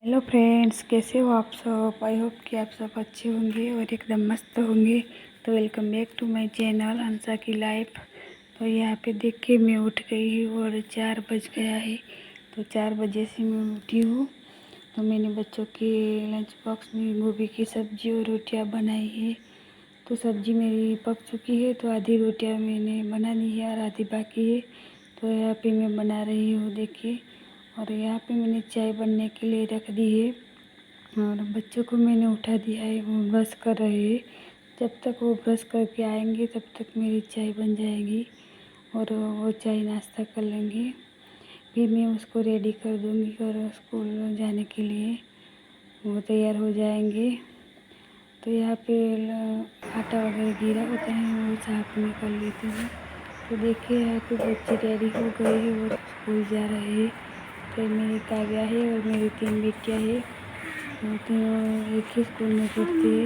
Hello friends, कैसे हो आप सब। आई होप कि आप सब अच्छे होंगे और एकदम मस्त होंगे। तो welcome back to my channel Hansa की लाइफ। तो यहाँ पे देखिए मैं उठ गई हूँ और 4 बज गया है। तो 4 बजे से मैं उठी हूँ। तो मैंने बच्चों के लंच बॉक्स में गोभी की सब्ज़ी और रोटियाँ बनाई है। तो सब्ज़ी मेरी पक चुकी है, तो आधी रोटियाँ मैंने बना ली है और आधी बाकी है। तो यहाँ पे मैं बना रही हूँ देखिए। और यहाँ पे मैंने चाय बनने के लिए रख दी है और बच्चों को मैंने उठा दिया है, वो ब्रश कर रहे हैं। जब तक वो ब्रश करके आएंगे तब तक मेरी चाय बन जाएगी और वो चाय नाश्ता कर लेंगे। फिर मैं उसको रेडी कर दूँगी और स्कूल जाने के लिए वो तैयार हो जाएंगे। तो यहाँ पे आटा वगैरह गिरा होता है, वो साफ में कर लेती हूँ। तो देखिए यहाँ पे बच्चे रेडी हो गए हैं और स्कूल जा रहे हैं। तो मेरी काव्या है और मेरी 3 बेटियाँ हैं। तो तीनों एक ही स्कूल में पढ़ती है।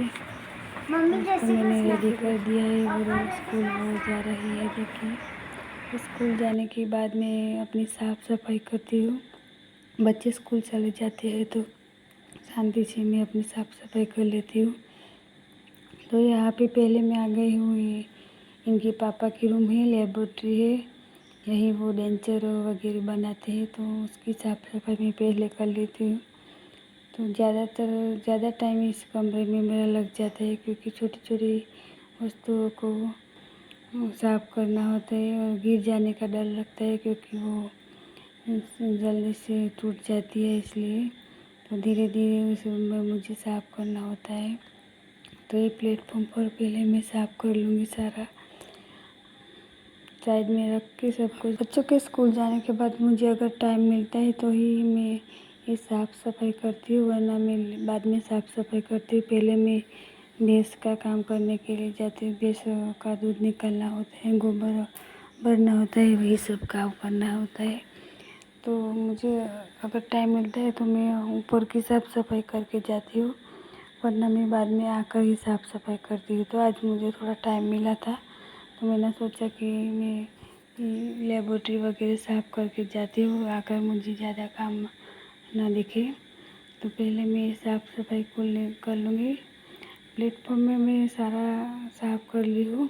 उसको मैंने रेडी कर दिया है और स्कूल वो जा रही है देखिए। स्कूल जाने के बाद मैं अपनी साफ़ सफाई करती हूँ। बच्चे स्कूल चले जाते हैं तो शांति से मैं अपनी साफ़ सफाई कर लेती हूँ। तो यहाँ पे पहले मैं आ गई हूँ, ये इनके पापा की रूम है, लेबोरेटरी है। यहीं वो डेंचर वगैरह बनाते हैं, तो उसकी साफ़ सफाई मैं पहले कर लेती हूँ। तो ज़्यादा टाइम इस कमरे में मेरा लग जाता है, क्योंकि छोटी छोटी वस्तुओं को साफ़ करना होता है और गिर जाने का डर लगता है, क्योंकि वो जल्दी से टूट जाती है। इसलिए तो धीरे धीरे उस रूम में मुझे साफ़ करना होता है। तो ये प्लेटफॉर्म पर पहले मैं साफ़ कर लूँगी सारा, साइड में रख के सब कुछ। बच्चों के स्कूल जाने के बाद मुझे अगर टाइम मिलता है तो ही मैं ये साफ़ सफाई करती हूँ, वरना मैं बाद में साफ़ सफाई करती हूँ। पहले मैं भैंस का काम करने के लिए जाती हूँ। भैंस का दूध निकालना होता है, गोबर भरना होता है, वही सब काम करना होता है। तो मुझे अगर टाइम मिलता है तो मैं ऊपर की साफ़ सफाई करके जाती हूँ, वरना मैं बाद में आकर ही साफ़ सफाई करती हूँ। तो आज मुझे थोड़ा टाइम मिला था, तो मैंने सोचा कि मैं लेबोरेटरी वगैरह साफ़ करके जाती हूँ, आकर मुझे ज़्यादा काम ना दिखे। तो पहले मैं साफ़ सफाई कर लूँगी। प्लेटफॉर्म में मैं सारा साफ़ कर ली हूँ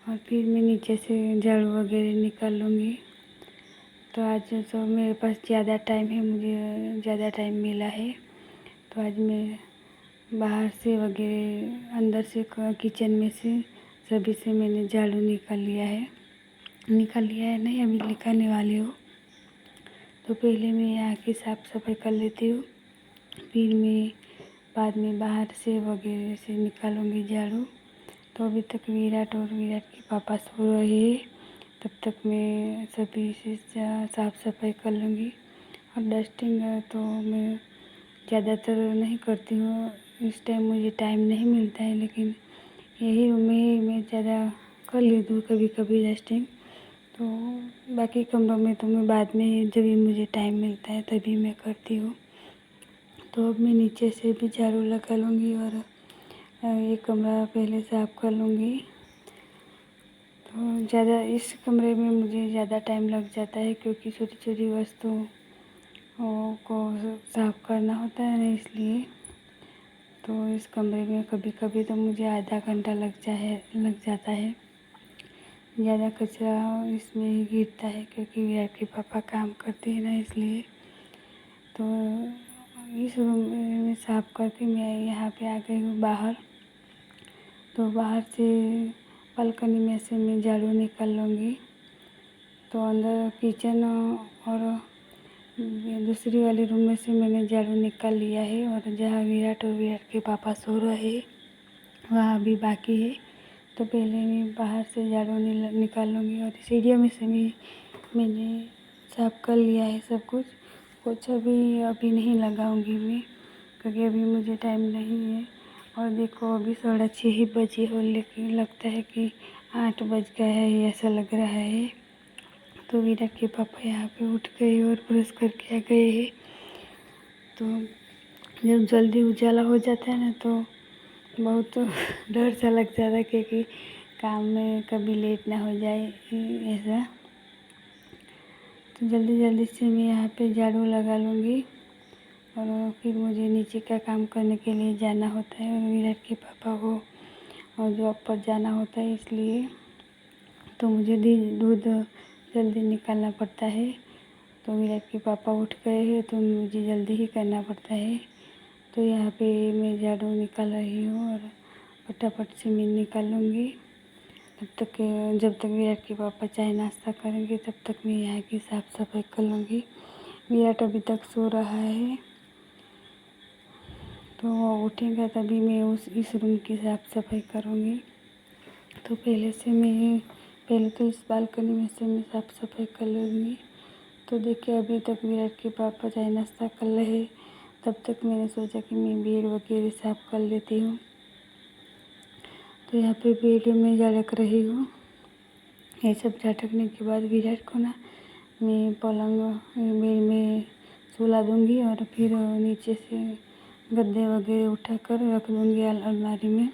और फिर मैं नीचे से झाड़ू वगैरह निकाल लूँगी। तो आज तो मेरे पास ज़्यादा टाइम है, मुझे ज़्यादा टाइम मिला है। तो आज मैं बाहर से वगैरह अंदर से किचन में से सभी से मैंने झाड़ू निकाल लिया है नहीं, अभी निकालने वाली हूँ। तो पहले मैं यहाँ की साफ़ सफाई कर लेती हूँ, फिर मैं बाद में बाहर से वगैरह से निकालूंगी झाड़ू। तो अभी तक विराट के पापा सो रहे हैं, तब तक मैं सभी से साफ़ सफाई कर लूँगी। और डस्टिंग तो मैं ज़्यादातर नहीं करती हूँ, इस टाइम मुझे टाइम नहीं मिलता है, लेकिन यही रूम में ही मैं ज़्यादा कर लेती हूँ कभी कभी डस्टिंग। तो बाकी कमरों में तो मैं बाद में जब भी मुझे टाइम मिलता है तभी मैं करती हूँ। तो अब मैं नीचे से भी झाड़ू लगा लूँगी और ये कमरा पहले साफ़ कर लूँगी। तो ज़्यादा इस कमरे में मुझे ज़्यादा टाइम लग जाता है, क्योंकि छोटी छोटी वस्तुओं को साफ़ करना होता है ना, इसलिए। तो इस कमरे में कभी कभी तो मुझे आधा घंटा लग जाता है। ज़्यादा कचरा इसमें ही गिरता है, क्योंकि विराट के पापा काम करते हैं ना, इसलिए। तो इस रूम में साफ़ करके मैं यहाँ पे आ गई हूँ बाहर। तो बाहर से बालकनी में से मैं झाड़ू निकाल लूँगी। तो अंदर किचन और दूसरी वाली रूम में से मैंने झाड़ू निकाल लिया है, और जहाँ विराट के पापा सो रहे वहाँ भी बाकी है। तो पहले मैं बाहर से झाड़ू निकाल लूँगी और सीढ़ियों में से भी मैंने साफ़ कर लिया है सब कुछ। पोछा भी अभी नहीं लगाऊंगी मैं, क्योंकि अभी मुझे टाइम नहीं है। और देखो अभी 6:30 ही बजे हो, लेकिन लगता है कि 8 बज गया है, ऐसा लग रहा है। तो विराट के पापा यहाँ पे उठ गए और ब्रश करके आ गए हैं। तो जब जल्दी उजाला हो जाता है ना, तो बहुत डर सा लग जाता है, क्योंकि काम में कभी लेट ना हो जाए ऐसा। तो जल्दी जल्दी से मैं यहाँ पे झाड़ू लगा लूँगी और फिर मुझे नीचे का काम करने के लिए जाना होता है और विराट के पापा को जॉब पर जाना होता है, इसलिए तो मुझे दूध जल्दी निकालना पड़ता है। तो विराट के पापा उठ गए हैं तो मुझे जल्दी ही करना पड़ता है। तो यहाँ पे मैं झाड़ू निकाल रही हूँ और फटाफट से मैं निकालूँगी। तब तक जब तक विराट के पापा चाय नाश्ता करेंगे तब तक मैं यहाँ की साफ़ सफाई कर लूँगी। विराट अभी तक सो रहा है, तो वो उठेगा तभी मैं इस रूम की साफ़ सफाई करूँगी। तो पहले तो इस बालकनी में से मैं साफ़ सफाई कर लूँगी। तो देखिए अभी तक विराट के पापा चाय नाश्ता कर रहे, तब तक मैंने सोचा कि मैं बेड वगैरह साफ़ कर लेती हूँ। तो यहाँ पे बेड में झटक रही हूँ। ये सब झटकने के बाद विराट को ना मैं पलंग बेड में सुला दूँगी और फिर नीचे से गद्दे वगैरह उठाकर रख दूँगी अलमारी में।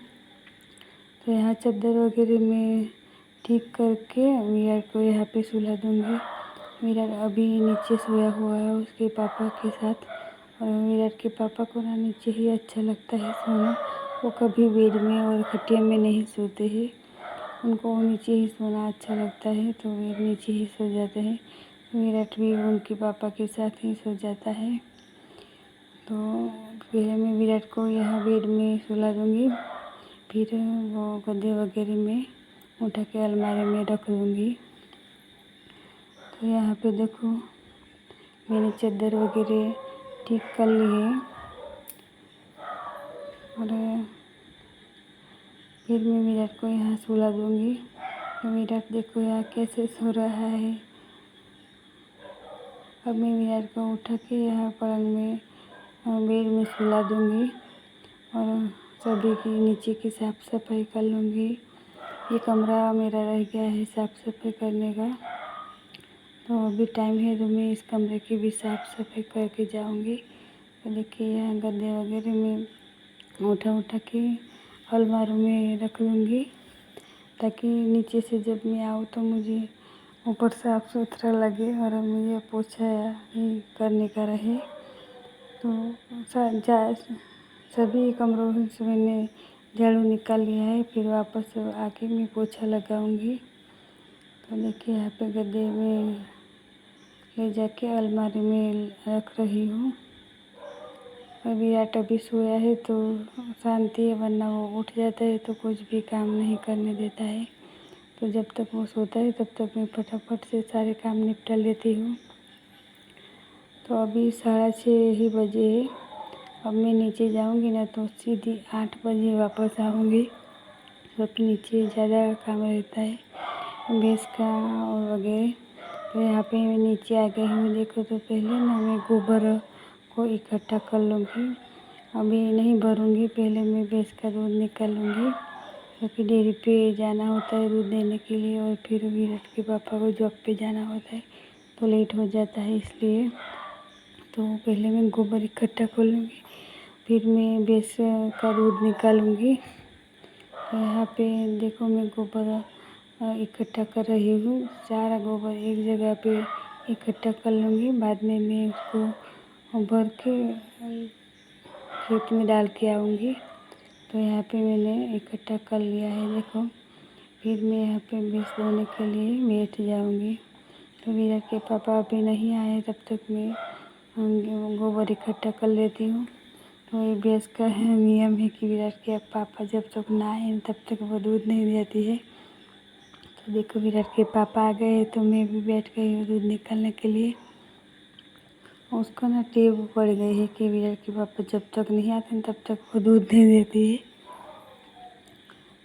तो यहाँ चादर वगैरह मैं ठीक करके विराट को यहाँ पे सुला दूँगी। विराट अभी नीचे सोया हुआ है उसके पापा के साथ, और विराट के पापा को ना नीचे ही अच्छा लगता है सोना। वो कभी बेड में और खटिया में नहीं सोते हैं, उनको नीचे ही सोना अच्छा लगता है, तो वे नीचे ही सो जाते हैं। विराट भी उनके पापा के साथ ही सो जाता है। तो पहले मैं विराट को यहाँ बेड में सुला दूँगी, फिर वो गद्दे वगैरह में उठा के अलमारी में रख दूँगी। तो यहाँ पे देखो मैंने चादर वगैरह ठीक कर ली है और फिर मैं विराट को यहाँ सुला दूँगी। तो विराट देखो यहाँ कैसे सो रहा है। अब मैं विराट को उठा के यहाँ पलंग में बेड में सुला दूँगी और सभी की नीचे की साफ़ सफाई कर लूँगी। ये कमरा मेरा रह गया है साफ़ सफाई करने का, तो अभी टाइम है तो मैं इस कमरे की भी साफ़ सफाई करके जाऊँगी। तो देखिए यहाँ गद्दे वगैरह में उठा के अलमारी में रख लूँगी, ताकि नीचे से जब मैं आऊँ तो मुझे ऊपर साफ़ सुथरा लगे और मुझे पोछा ही करने का रहे। तो सभी कमरों से मैंने झाड़ू निकाल लिया है, फिर वापस आके मैं पोछा लगाऊंगी। तो देखिए यहाँ पे गद्दे में ले जाके अलमारी में रख रही हूँ। विराट अभी सोया है तो शांति है, वरना वो उठ जाता है तो कुछ भी काम नहीं करने देता है। तो जब तक वो सोता है तब तक मैं फटाफट से सारे काम निपटा लेती हूँ। तो अभी 6:30 ही बजे है। अब मैं नीचे जाऊंगी ना तो सीधी 8 बजे वापस आऊँगी, क्योंकि नीचे ज़्यादा काम रहता है भैंस का और वगैरह। तो यहाँ पे मैं नीचे आ गई हूँ। देखो तो पहले ना मैं गोबर को इकट्ठा कर लूँगी, अभी नहीं भरूँगी, पहले मैं भैंस का दूध निकालूँगी, क्योंकि डेयरी पे जाना होता है दूध देने के लिए, और फिर विराट के पापा को जॉब पे जाना होता है तो लेट हो जाता है, इसलिए तो पहले मैं गोबर इकट्ठा कर लूँगी, फिर मैं भैंस का दूध निकालूँगी। तो यहाँ पे देखो मैं गोबर इकट्ठा कर रही हूँ, सारा गोबर एक जगह पे इकट्ठा कर लूँगी, बाद में मैं उसको भर के खेत में डाल के आऊँगी। तो यहाँ पे मैंने इकट्ठा कर लिया है देखो। फिर मैं यहाँ पे भैंस धोने के लिए बैठ जाऊँगी। तो विराट के पापा अभी नहीं आए, तब तक मैं गोबर इकट्ठा कर लेती हूँ। तो ये भैंस का नियम है कि विराट के पापा जब तक ना आए तब तक वो दूध नहीं देती है। तो देखो विराट के पापा आ गए तो मैं भी बैठ गई हूँ दूध निकालने के लिए। उसको ना टेव पड़ गई है कि विराट के पापा जब तक नहीं आते तब तक वो दूध नहीं देती है।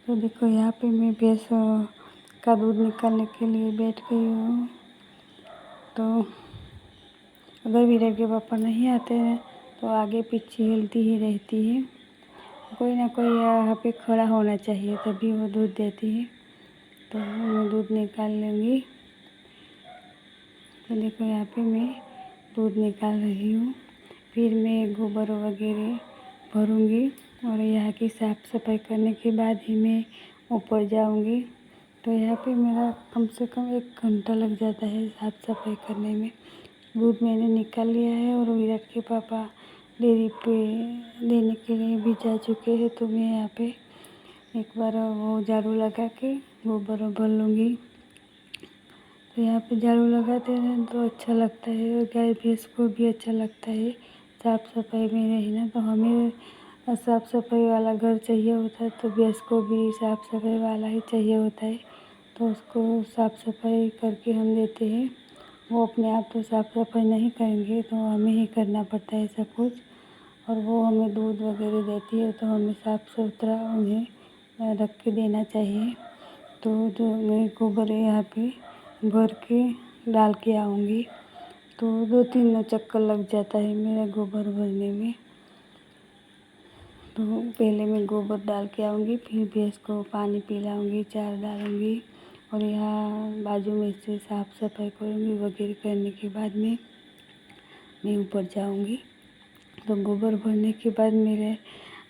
तो देखो यहाँ पे मैं भैंस का दूध निकालने के लिए बैठ गई हूँ। तो अगर विराट के पापा नहीं आते हैं तो आगे पीछे हिलती ही रहती है, कोई ना कोई यहाँ पे खड़ा होना चाहिए तभी वो दूध देती है। तो मैं दूध निकाल लूँगी। तो देखो यहाँ पे मैं दूध निकाल रही हूँ, फिर मैं गोबर वगैरह भरूँगी और यहाँ की साफ़ सफाई करने के बाद ही मैं ऊपर जाऊँगी। तो यहाँ पे मेरा कम से कम 1 घंटा लग जाता है साफ़ सफाई करने में। दूध मैंने निकाल लिया है और विराट के पापा डेयरी पे देने के लिए भी जा चुके हैं। तो मैं यहाँ पे एक बार वो झाड़ू लगा के गोबर भर लूँगी। तो यहाँ पे झाड़ू लगाते हैं तो अच्छा लगता है और गाय भैंस को भी अच्छा लगता है। साफ़ सफाई में रहना, तो हमें साफ़ सफाई वाला घर चाहिए होता है, तो भैंस को भी साफ़ सफाई वाला ही चाहिए होता है। तो उसको साफ़ सफाई करके हम देते हैं। वो अपने आप तो साफ़ सफाई नहीं करेंगे, तो हमें ही करना पड़ता है सब कुछ। और वो हमें दूध वगैरह देती है, तो हमें साफ़ सुथरा उन्हें रख के देना चाहिए। तो जो मैं गोबर यहाँ पे भर के डाल के आऊँगी, तो 2-3 चक्कर लग जाता है मेरा गोबर भरने में। तो पहले मैं गोबर डाल के आऊँगी, फिर भैंस को पानी पिलाऊँगी, चारा डालूँगी और यहाँ बाजू में से साफ़ सफाई करूँगी वगैरह करने के बाद में मैं ऊपर जाऊँगी। तो गोबर भरने के बाद मेरे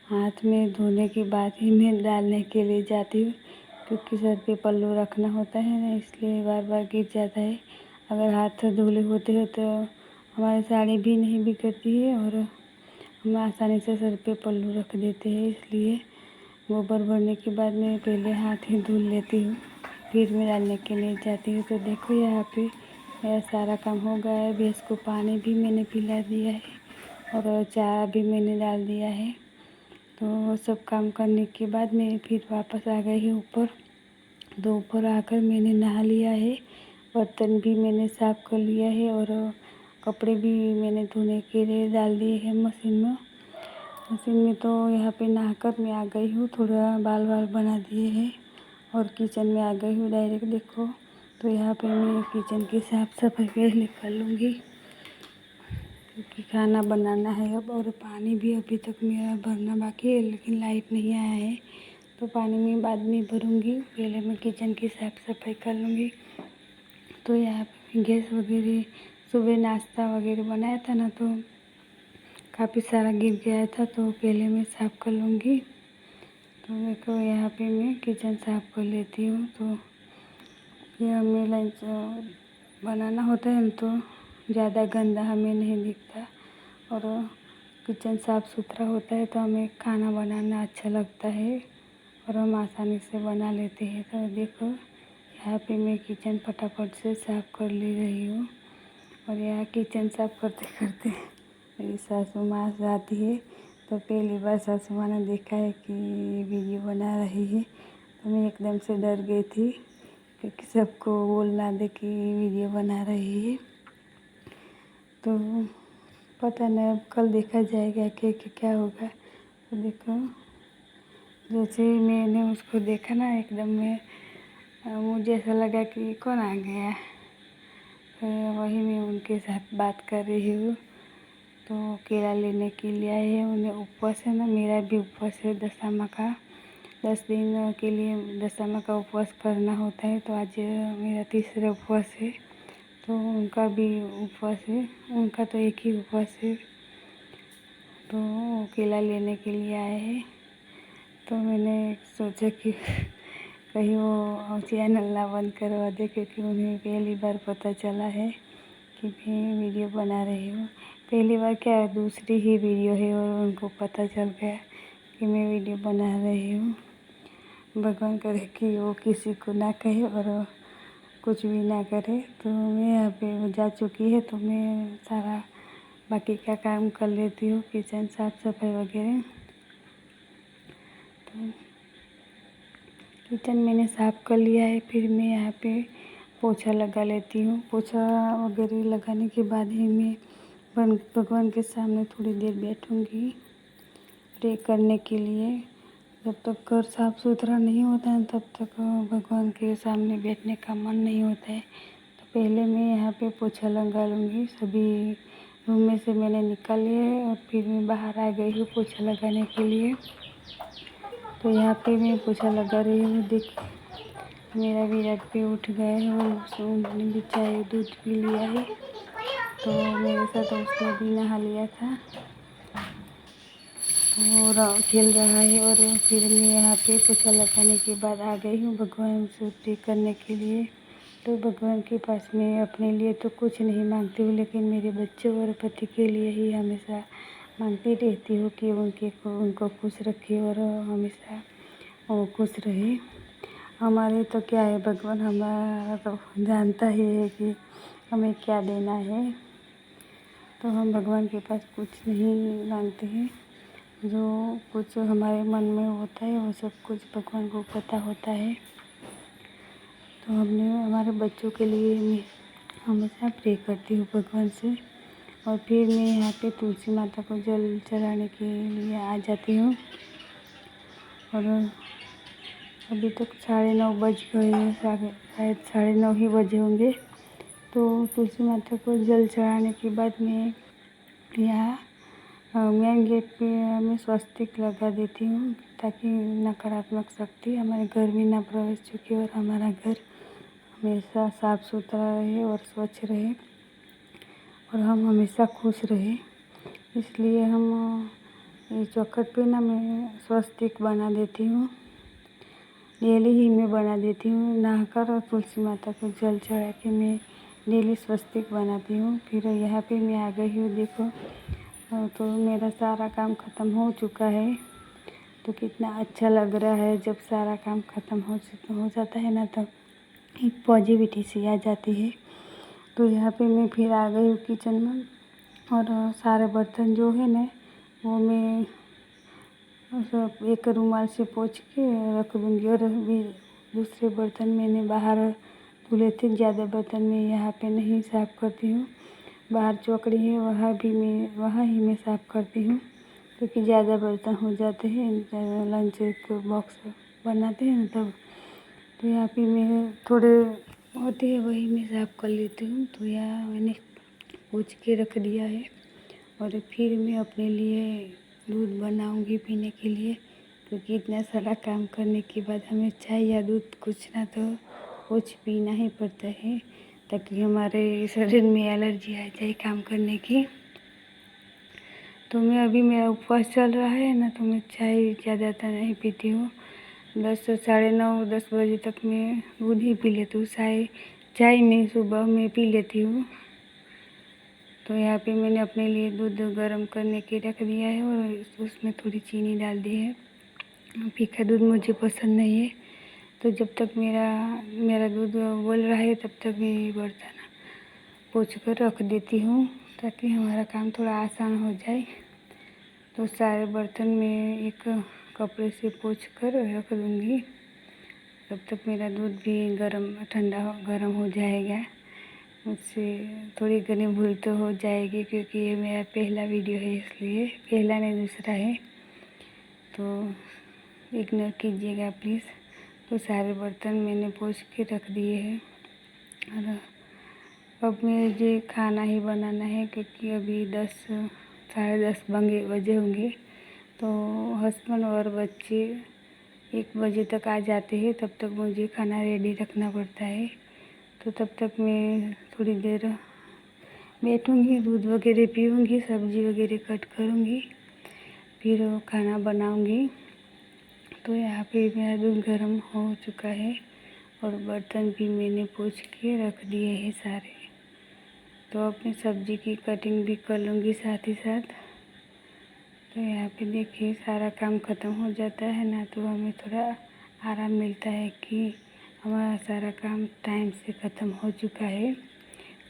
हाथ में धोने के बाद ही मैं डालने के लिए जाती हूँ, क्योंकि सर पे पल्लू रखना होता है ना, इसलिए बार बार गिर जाता है। अगर हाथ धुले होते हैं तो हमारी साड़ी भी नहीं बिगड़ती है और हम आसानी से सर पे पल्लू रख देते हैं। इसलिए गोबर भरने के बाद मैं पहले हाथ ही धुल लेती हूँ, फिर मैं डालने के लिए जाती हूँ। तो देखो यहाँ पे मेरा सारा काम हो गया है। भैंस को पानी भी मैंने पिला दिया है और चारा भी मैंने डाल दिया है। तो वो सब काम करने के बाद मैं फिर वापस आ गई हूँ ऊपर। तो ऊपर आकर मैंने नहा लिया है, बर्तन भी मैंने साफ़ कर लिया है और कपड़े भी मैंने धोने के लिए डाल दिए हैं मशीन में। तो यहाँ पे नहाकर मैं आ गई हूँ, थोड़ा बाल बना दिए हैं और किचन में आ गई हूँ डायरेक्ट। देखो तो यहाँ पे मैं किचन की साफ़ सफाई पहले कर लूँगी, क्योंकि खाना बनाना है अब। और पानी भी अभी तक मेरा भरना बाकी है, लेकिन लाइट नहीं आया है, तो पानी में बाद में भरूँगी। पहले मैं किचन की साफ़ सफाई कर लूँगी। तो यहाँ पे गैस वगैरह सुबह नाश्ता वगैरह बनाया था ना, तो काफ़ी सारा गिर गया था, तो पहले मैं साफ़ कर लूँगी। तो देखो यहाँ पे मैं किचन साफ़ कर लेती हूँ। तो ये हमें लंच बनाना होता है, तो ज़्यादा गंदा हमें नहीं दिखता और किचन साफ़ सुथरा होता है, तो हमें खाना बनाना अच्छा लगता है और हम आसानी से बना लेते हैं। तो देखो यहाँ पे मैं किचन फटाफट से साफ़ कर ले रही हूँ। और यहाँ किचन साफ़ करते करते मेरी सासू माँ आती है, तो पहली बार सासू माँ ने देखा है कि वीडियो बना रही है, तो मैं एकदम से डर गई थी, क्योंकि सबको बोल ना दे कि वीडियो बना रही है। तो पता नहीं, अब कल देखा जाएगा कि क्या होगा। तो देखो जैसे ही मैंने उसको देखा ना, एकदम में मुझे ऐसा लगा कि कौन आ गया। तो वही मैं उनके साथ बात कर रही हूँ। तो केला लेने के लिए आए हैं, उन्हें उपवास है ना, मेरा भी उपवास है दशमा का। 10 दिन के लिए दशमा का उपवास करना होता है, तो आज मेरा तीसरा उपवास है। तो उनका भी उपवास है, उनका तो एक ही उपवास है। तो वो केला लेने के लिए आए हैं। तो मैंने सोचा कि कहीं वो चैनल ना बंद करवा दे, क्योंकि उन्हें पहली बार पता चला है कि मैं वीडियो बना रही हूँ। पहली बार क्या, दूसरी ही वीडियो है और उनको पता चल गया कि मैं वीडियो बना रही हूँ। भगवान करे कि वो किसी को ना कहे और कुछ भी ना करे। तो मैं यहाँ पे वो जा चुकी है, तो मैं सारा बाकी का काम कर लेती हूँ, किचन साफ़ सफाई वगैरह। तो किचन मैंने साफ़ कर लिया है, फिर मैं यहाँ पे पोछा लगा लेती हूँ। पोछा वगैरह लगाने के बाद ही मैं भगवान के सामने थोड़ी देर बैठूँगी प्रे करने के लिए। जब तक घर साफ़ सुथरा नहीं होता है, तब तक भगवान के सामने बैठने का मन नहीं होता है। तो पहले मैं यहाँ पे पोछा लगा लूँगी। सभी रूम में से मैंने निकाल लिया है और फिर मैं बाहर आ गई हूँ पोछा लगाने के लिए। तो यहाँ पे मैं पोछा लगा रही हूँ। देखिए मेरा विराट भी उठ गया है और उसने भी चाय दूध पी लिया है। तो मेरे साथ उसने भी नहा लिया था और खेल रहा है। और फिर मैं यहाँ पे पोछा लगाने के बाद आ गई हूँ भगवान से प्रे करने के लिए। तो भगवान के पास मैं अपने लिए तो कुछ नहीं मांगती हूँ, लेकिन मेरे बच्चों और पति के लिए ही हमेशा मांगती रहती हूँ कि उनको खुश रखे और हमेशा वो खुश रहे। हमारे तो क्या है, भगवान हमारा तो जानता ही है कि हमें क्या देना है, तो हम भगवान के पास कुछ नहीं मांगते हैं। जो कुछ हमारे मन में होता है वो सब कुछ भगवान को पता होता है। तो हमने हमारे बच्चों के लिए मैं हमेशा प्रे करती हूँ भगवान से, और फिर मैं यहाँ पे तुलसी माता को जल चढ़ाने के लिए आ जाती हूँ। और अभी तक 9:30 बज गए हैं, शायद 9:30 ही बजे होंगे। तो तुलसी माता को जल चढ़ाने के बाद मैं यहाँ मेन गेट पे मैं स्वस्तिक लगा देती हूँ, ताकि नकारात्मक शक्ति हमारे घर में ना प्रवेश चुके और हमारा घर हमेशा साफ़ सुथरा रहे और स्वच्छ रहे और हम हमेशा खुश रहे। इसलिए हम ये चौखट पे ना मैं स्वस्तिक बना देती हूँ, डेली ही मैं बना देती हूँ। नहाकर और तुलसी माता को जल चढ़ा के मैं डेली स्वस्तिक बनाती हूँ। फिर यहाँ पे मैं आ गई हूँ, देखो। तो मेरा सारा काम ख़त्म हो चुका है। तो कितना अच्छा लग रहा है जब सारा काम ख़त्म हो जाता है ना, तो एक पॉजिटिविटी सी आ जाती है। तो यहाँ पे मैं फिर आ गई हूँ किचन में, और सारे बर्तन जो है ना वो मैं सब एक रुमाल से पोंछ के रख दूँगी। और भी दूसरे बर्तन मैंने बाहर धुले थे, ज़्यादा बर्तन मैं यहाँ पे नहीं साफ़ करती हूँ। बाहर चौकड़ी है, वहाँ ही मैं साफ़ करती हूँ, क्योंकि ज़्यादा बर्तन हो जाते हैं। लंच के बॉक्स बनाते हैं तब, तो यहाँ पे मैं थोड़े होते हैं वही मैं साफ़ कर लेती हूँ। तो यहाँ मैंने पोंछ के रख दिया है, और फिर मैं अपने लिए दूध बनाऊँगी पीने के लिए, क्योंकि इतना सारा काम करने के बाद हमें चाय या दूध कुछ ना तो कुछ पीना ही पड़ता है, ताकि हमारे शरीर में एलर्जी आ जाए काम करने की। तो मैं अभी मेरा उपवास चल रहा है ना, तो मैं चाय ज़्यादातर नहीं पीती हूँ। 10 साढ़े 9 10 बजे तक मैं दूध ही पी लेती हूँ। चाय मैं सुबह में पी लेती हूँ। तो यहाँ पे मैंने अपने लिए दूध गर्म करने के रख दिया है, और उसमें थोड़ी चीनी डाल दी है। फीका दूध मुझे पसंद नहीं है। तो जब तक मेरा दूध उबल रहा है, तब तक मैं बर्तन पोंछ कर रख देती हूँ, ताकि हमारा काम थोड़ा आसान हो जाए। तो सारे बर्तन मैं एक कपड़े से पोंछ कर रख दूँगी। तब तक मेरा दूध भी गर्म हो जाएगा। मुझसे थोड़ी घनी भूल तो हो जाएगी, क्योंकि ये मेरा पहला वीडियो है, इसलिए पहला नहीं दूसरा है, तो इग्नोर कीजिएगा प्लीज़। तो सारे बर्तन मैंने पोंछ के रख दिए हैं, और अब मुझे खाना ही बनाना है, क्योंकि अभी 10 साढ़े 10 बजे होंगे। तो हस्बैंड और बच्चे 1 बजे तक आ जाते हैं, तब तक मुझे खाना रेडी रखना पड़ता है। तो तब तक मैं थोड़ी देर बैठूँगी, दूध वगैरह पीऊँगी, सब्ज़ी वगैरह कट करूँगी, फिर खाना बनाऊँगी। तो यहाँ पे मेरा दूध गर्म हो चुका है, और बर्तन भी मैंने पोंछ के रख दिए हैं सारे। तो अपनी सब्ज़ी की कटिंग भी कर लूँगी साथ ही साथ। तो यहाँ पे देखिए सारा काम ख़त्म हो जाता है ना, तो हमें थोड़ा आराम मिलता है कि हमारा सारा काम टाइम से ख़त्म हो चुका है।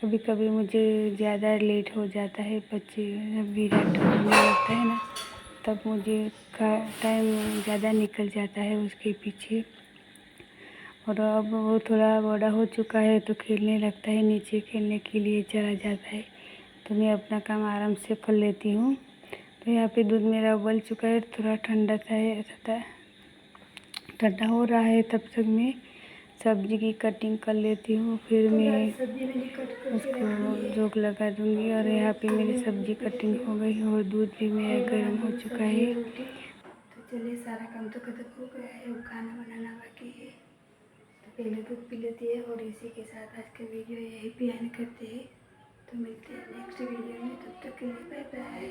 कभी कभी मुझे ज़्यादा लेट हो जाता है, बच्चे जब भी रात होने लगता है ना, तब मुझे टाइम ज़्यादा निकल जाता है उसके पीछे। और अब वो थोड़ा बड़ा हो चुका है, तो खेलने लगता है, नीचे खेलने के लिए चला जाता है, तो मैं अपना काम आराम से कर लेती हूँ। तो यहाँ पे दूध मेरा उबल चुका है, थोड़ा ठंडा हो रहा है, तब तक मैं सब्ज़ी की कटिंग कर लेती हूँ, फिर मैं उसको जोक लगा दूँगी। और यहाँ पे मेरी सब्ज़ी कटिंग हो गई, और दूध भी मेरा गर्म हो चुका है। तो चलिए, सारा काम तो खत्म हो गया है, अब खाना बनाना बाकी है। तो पहले दूध पी लेती है, और इसी के साथ आज का वीडियो यही पे एंड करते हैं। तो मिलते हैं नेक्स्ट वीडियो में, तब तक के लिए बाय बाय।